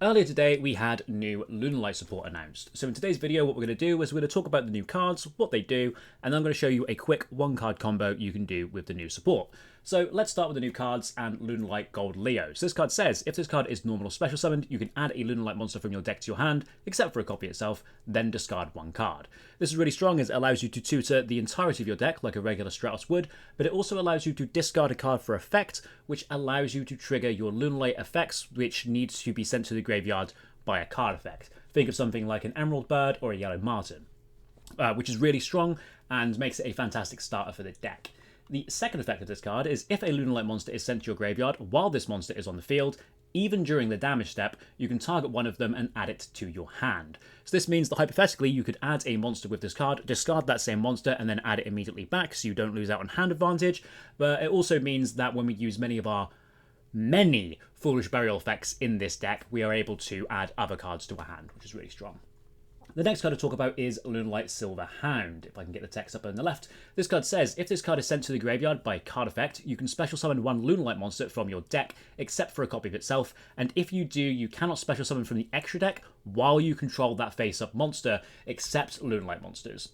Earlier today, we had new Lunalight support announced. So in today's video, what we're going to do is we're going to talk about the new cards, what they do, and then I'm going to show you a quick one-card combo you can do with the new support. So let's start with the new cards and Lunalight Gold Leo. So this card says, if this card is normal or special summoned, you can add a Lunalight monster from your deck to your hand, except for a copy itself, then discard one card. This is really strong as it allows you to tutor the entirety of your deck like a regular Stratos would, but it also allows you to discard a card for effect, which allows you to trigger your Lunalight effects, which needs to be sent to the graveyard by a card effect. Think of something like an Emerald Bird or a Yellow Marten, which is really strong and makes it a fantastic starter for the deck. The second effect of this card is if a Lunalight monster is sent to your graveyard while this monster is on the field, even during the damage step, you can target one of them and add it to your hand. So this means that hypothetically you could add a monster with this card, discard that same monster, and then add it immediately back so you don't lose out on hand advantage. But it also means that when we use many Foolish Burial effects in this deck, we are able to add other cards to our hand, which is really strong. The next card to talk about is Lunalight Silver Hound. If I can get the text up on the left. This card says, if this card is sent to the graveyard by card effect, you can special summon one Lunalight monster from your deck, except for a copy of itself, and if you do, you cannot special summon from the extra deck while you control that face-up monster, except Lunalight monsters.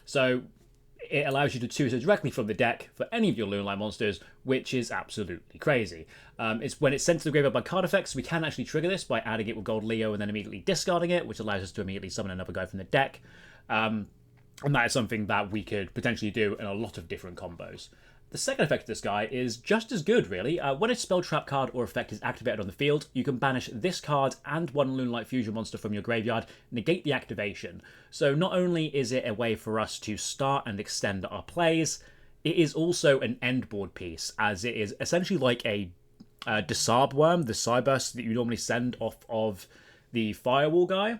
So it allows you to tutor directly from the deck for any of your Lunalight monsters, which is absolutely crazy. It's when it's sent to the graveyard by card effects, we can actually trigger this by adding it with Gold Leo and then immediately discarding it, which allows us to immediately summon another guy from the deck. And that is something that we could potentially do in a lot of different combos. The second effect of this guy is just as good, really. When a spell trap card or effect is activated on the field, you can banish this card and one Lunalight fusion monster from your graveyard, negate the activation. So not only is it a way for us to start and extend our plays, it is also an end board piece, as it is essentially like a Disarb Worm, the Cyburst that you normally send off of the Firewall guy.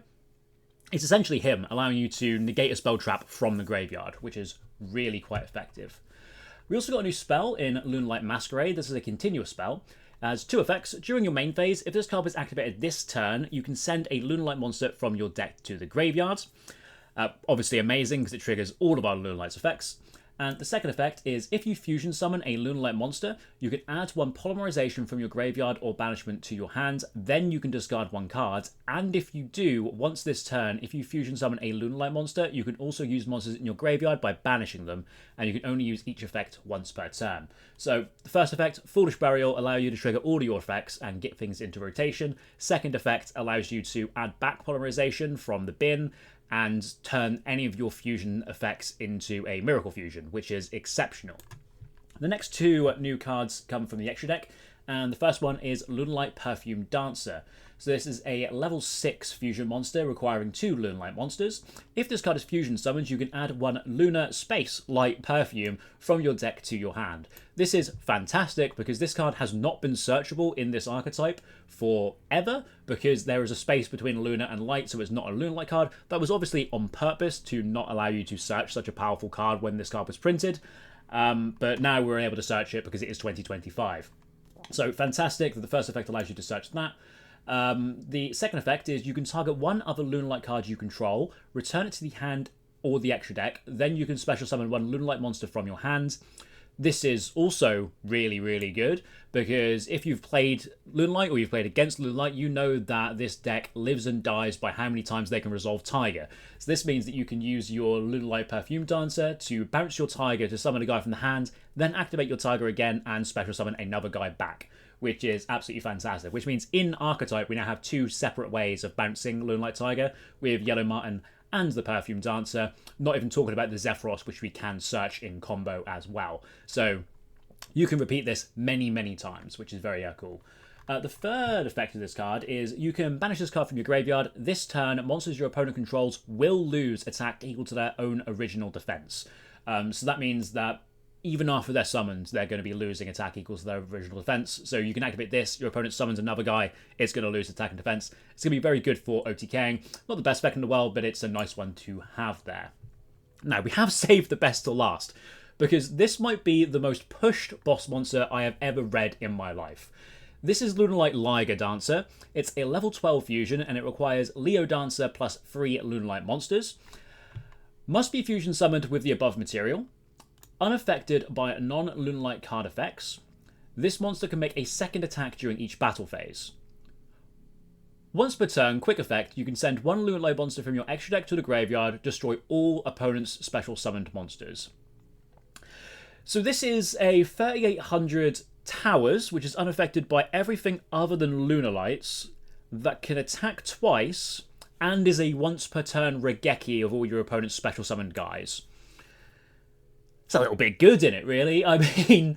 It's essentially him, allowing you to negate a spell trap from the graveyard, which is really quite effective. We also got a new spell in Lunalight Masquerade. This is a continuous spell. It has two effects. During your main phase, if this card is activated this turn, you can send a Lunalight monster from your deck to the graveyard. Obviously amazing because it triggers all of our Lunalight's effects. And the second effect is if you fusion summon a Lunalight monster, you can add one polymerization from your graveyard or banishment to your hand, then you can discard one card, and if you do, once this turn, if you fusion summon a Lunalight monster, you can also use monsters in your graveyard by banishing them, and you can only use each effect once per turn. So the first effect, Foolish Burial, allow you to trigger all of your effects and get things into rotation. Second effect allows you to add back polymerization from the bin, and turn any of your fusion effects into a Miracle Fusion, which is exceptional. The next two new cards come from the extra deck, and the first one is Lunalight Perfume Dancer. So this is a level 6 fusion monster requiring two Lunalight monsters. If this card is fusion summoned, you can add one Lunar Space Light Perfume from your deck to your hand. This is fantastic because this card has not been searchable in this archetype forever because there is a space between Lunar and Light, so it's not a Lunalight card. That was obviously on purpose to not allow you to search such a powerful card when this card was printed, but now we're able to search it because it is 2025. So fantastic that the first effect allows you to search that. The second effect is you can target one other Lunalight card you control, return it to the hand or the extra deck, then you can special summon one Lunalight monster from your hand. This is also really, really good because if you've played Lunalight or you've played against Lunalight, you know that this deck lives and dies by how many times they can resolve Tiger. So this means that you can use your Lunalight Perfume Dancer to bounce your Tiger to summon a guy from the hand, then activate your Tiger again and special summon another guy back, which is absolutely fantastic. Which means in Archetype, we now have two separate ways of bouncing Lunalight Tiger with Yellow Marten and the Perfume Dancer, not even talking about the Zephyros, which we can search in combo as well. So you can repeat this many, many times, which is very cool. The third effect of this card is you can banish this card from your graveyard. This turn, monsters your opponent controls will lose attack equal to their own original defense. So that means that even after they're summoned, they're going to be losing attack equals to their original defense. So you can activate this, your opponent summons another guy, it's going to lose attack and defense. It's going to be very good for OTKing. Not the best spec in the world, but it's a nice one to have there. Now, we have saved the best till last, because this might be the most pushed boss monster I have ever read in my life. This is Lunalight Liger Dancer. It's a level 12 fusion, and it requires Leo Dancer plus 3 Lunalight monsters. Must be fusion summoned with the above material. Unaffected by non-Lunalight card effects, this monster can make a second attack during each battle phase. Once per turn, quick effect, you can send one Lunalight monster from your extra deck to the graveyard, destroy all opponents' special summoned monsters. So this is a 3800 towers, which is unaffected by everything other than Lunalights, that can attack twice, and is a once per turn Regeki of all your opponent's special summoned guys. It's a little bit good in it, really. I mean,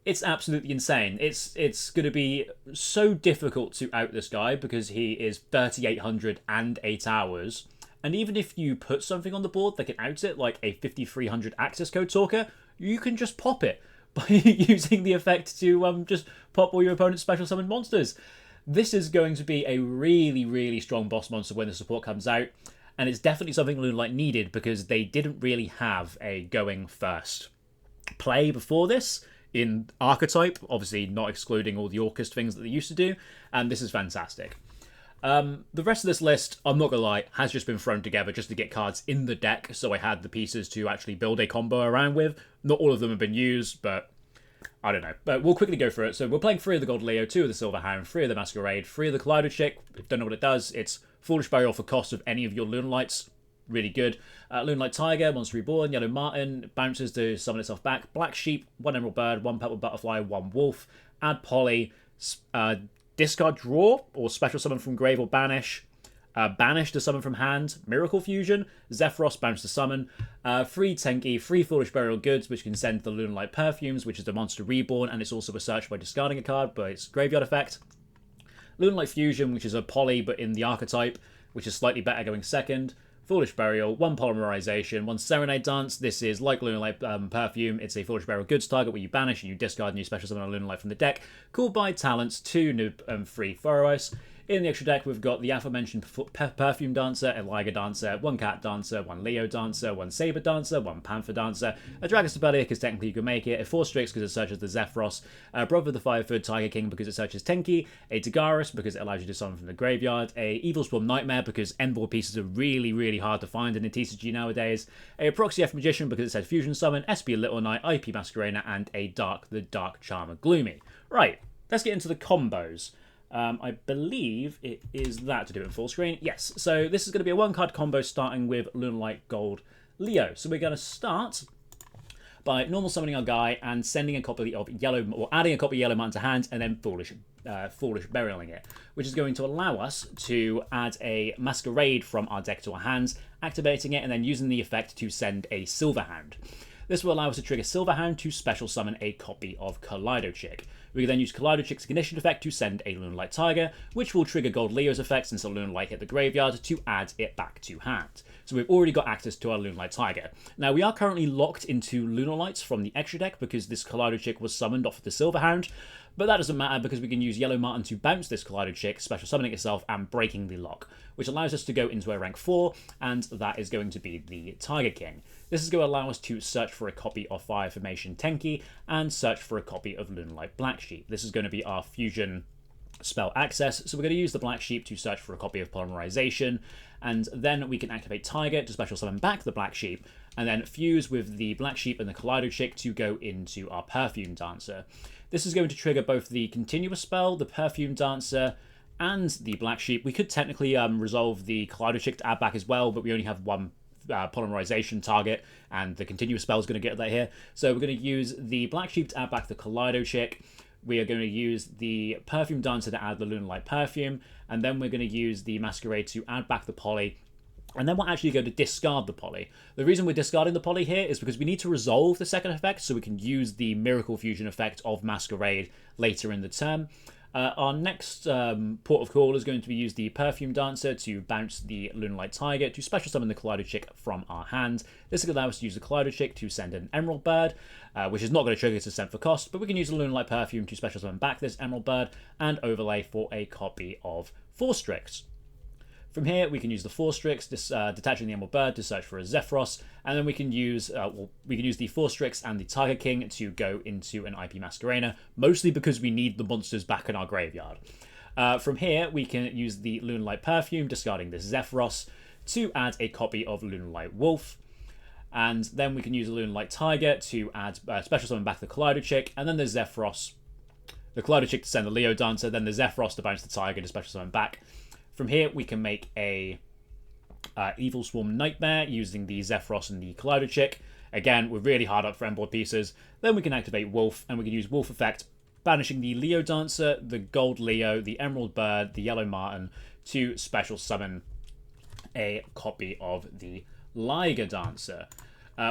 it's absolutely insane. It's going to be so difficult to out this guy because he is 3800 and 8 hours. And even if you put something on the board that can out it, like a 5300 access code talker, you can just pop it by using the effect to just pop all your opponent's special summoned monsters. This is going to be a really, really strong boss monster when the support comes out. And it's definitely something Lunalight needed because they didn't really have a going first play before this in archetype, obviously not excluding all the Orcust things that they used to do, and this is fantastic. The rest of this list, I'm not gonna lie, has just been thrown together just to get cards in the deck, so I had the pieces to actually build a combo around with. Not all of them have been used, but I don't know. But we'll quickly go through it. So we're playing 3 of the Gold Leo, 2 of the Silver Hound, 3 of the Masquerade, 3 of the Kaleido Chick. If you don't know what it does, it's Foolish Burial for cost of any of your Lunalights. Really good. Lunalight Tiger, Monster Reborn, Yellow Martin, bounces to summon itself back. Black Sheep, 1 Emerald Bird, 1 Purple Butterfly, 1 Wolf. Add Poly, discard Draw, or Special Summon from Grave or Banish. Banish to summon from hand. Miracle Fusion, Zephyros, bounce to summon. 3 Tenki, 3 Foolish Burial Goods, which can send the Lunalight Perfumes, which is the Monster Reborn, and it's also a search by discarding a card, but it's graveyard effect. Lunalight Fusion, which is a Poly, but in the archetype, which is slightly better going second. Foolish Burial, 1 Polymerization, 1 Serenade Dance. This is like Lunalight Perfume. It's a Foolish Burial Goods target where you banish and you discard and you special summon a Lunalight from the deck. Cooled by Talents, 2 Noob, 3 Furrows. In the extra deck, we've got the aforementioned Perfume Dancer, a Liger Dancer, 1 Cat Dancer, 1 Leo Dancer, 1 Saber Dancer, 1 Panther Dancer, a Dragon Stabilic because technically you can make it, a 4 Strix because it searches the Zephyros, a Brother of the Firefoot Tiger King because it searches Tenki, a Dagaris because it allows you to summon from the graveyard, a Evil Swarm Nightmare because Endboard pieces are really, really hard to find in the TCG nowadays, a Proxy F Magician because it says Fusion Summon, SP Little Knight, IP Masquerader, and a the Dark Charmer Gloomy. Right, let's get into the combos. I believe it is that to do it in full screen. Yes, so this is going to be a 1-card combo starting with Lunalight Gold Leo. So we're going to start by normal summoning our guy and sending a copy of Yellow, or adding a copy of Yellow Martin to hand, and then Foolish Burialing it, which is going to allow us to add a Masquerade from our deck to our hands, activating it, and then using the effect to send a Silver Hound. This will allow us to trigger Silver Hound to special summon a copy of Kaleido Chick. We can then use Kaleido Chick's Ignition effect to send a Lunalight Tiger, which will trigger Gold Leo's effect since the Lunalight hit the graveyard to add it back to hand. So we've already got access to our Lunalight Tiger. Now we are currently locked into Lunalights from the extra deck because this Kaleido Chick was summoned off of the Silver Hound, but that doesn't matter because we can use Yellow Martin to bounce this Kaleido Chick, special summoning itself and breaking the lock, which allows us to go into a rank 4, and that is going to be the Tiger King. This is going to allow us to search for a copy of Fire Formation Tenki and search for a copy of Lunalight Black Sheep. This is going to be our fusion spell access, so we're going to use the Black Sheep to search for a copy of Polymerization, and then we can activate Tiger to special summon back the Black Sheep, and then fuse with the Black Sheep and the Kaleido Chick to go into our Perfume Dancer. This is going to trigger both the continuous spell, the Perfume Dancer, and the Black Sheep. We could technically resolve the Kaleido Chick to add back as well, but we only have 1 polymerization target, and the continuous spell is going to get that here. So we're going to use the Black Sheep to add back the Kaleido Chick. We are going to use the Perfume Dancer to add the Lunalight Perfume, and then we're going to use the Masquerade to add back the Poly, and then we're actually going to discard the Poly. The reason we're discarding the Poly here is because we need to resolve the second effect so we can use the Miracle Fusion effect of Masquerade later in the turn. Our next port of call is going to be use the Perfume Dancer to bounce the Lunalight Tiger to special summon the Kaleido Chick from our hand. This will allow us to use the Kaleido Chick to send an Emerald Bird, which is not going to trigger to send for cost, but we can use the Lunalight Perfume to special summon back this Emerald Bird and overlay for a copy of 4 Strix. From here, we can use the 4 Strix, detaching the Emerald Bird to search for a Zephyros, and then we can use the 4 Strix and the Tiger King to go into an IP Masquerader, mostly because we need the monsters back in our graveyard. From here, we can use the Lunalight Perfume, discarding this Zephyros, to add a copy of Lunalight Wolf, and then we can use the Lunalight Tiger to add special summon back the Kaleido Chick, and then the Zephyros, the Kaleido Chick to send the Leo Dancer, then the Zephyros to bounce the Tiger to special summon back. From here, we can make a Evil Swarm Nightmare using the Zephyros and the Collider Chick. Again, we're really hard up for endboard pieces. Then we can activate Wolf, and we can use Wolf effect, banishing the Leo Dancer, the Gold Leo, the Emerald Bird, the Yellow Martin, to special summon a copy of the Liger Dancer.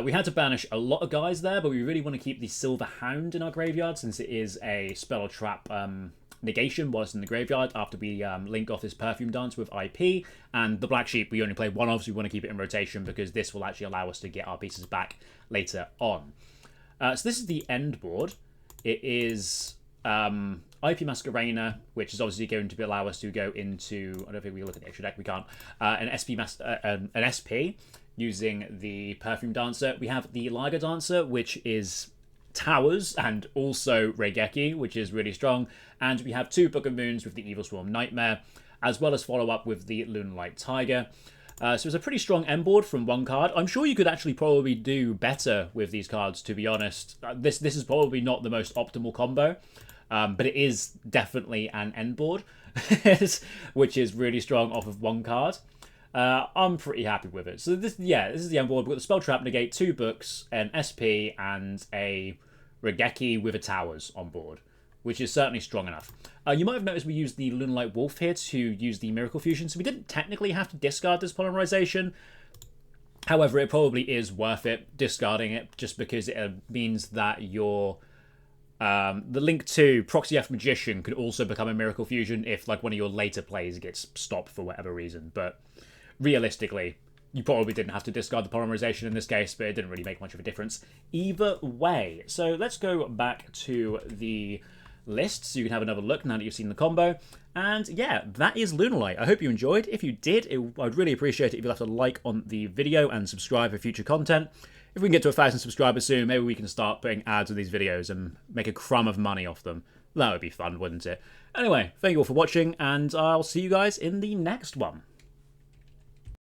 We had to banish a lot of guys there, but we really want to keep the Silver Hound in our graveyard, since it is a spell or trap negation while it's in the graveyard after we link off this Perfume Dance with IP. And the Black Sheep we only play one of, so we want to keep it in rotation because this will actually allow us to get our pieces back later on. So this is the end board. It is IP Masquerena, which is obviously going to allow us to go into, I don't think we can look at the extra deck, we can't, an SP using the Perfume Dancer. We have the Liger Dancer, which is Towers, and also Regeki, which is really strong. And we have 2 Book of Moons with the Evil Swarm Nightmare, as well as follow up with the Lunalight Tiger. So it's a pretty strong end board from one card. I'm sure you could actually probably do better with these cards, to be honest. This is probably not the most optimal combo, but it is definitely an end board, which is really strong off of one card. I'm pretty happy with it. So this is the end board. We've got the Spell Trap negate, 2 books, an SP, and a Regeki with a Towers on board, which is certainly strong enough. You might have noticed we used the Lunalight Wolf here to use the Miracle Fusion, so we didn't technically have to discard this Polymerization. However, it probably is worth it discarding it, just because it means that your the link to Proxy F Magician could also become a Miracle Fusion if like one of your later plays gets stopped for whatever reason. But realistically, you probably didn't have to discard the Polymerization in this case, but it didn't really make much of a difference either way. So let's go back to the list so you can have another look now that you've seen the combo. And yeah, that is Lunalight. I hope you enjoyed. If you did, I'd really appreciate it if you left a like on the video and subscribe for future content. If we can get to 1,000 subscribers soon, maybe we can start putting ads on these videos and make a crumb of money off them. That would be fun, wouldn't it? Anyway, thank you all for watching, and I'll see you guys in the next one.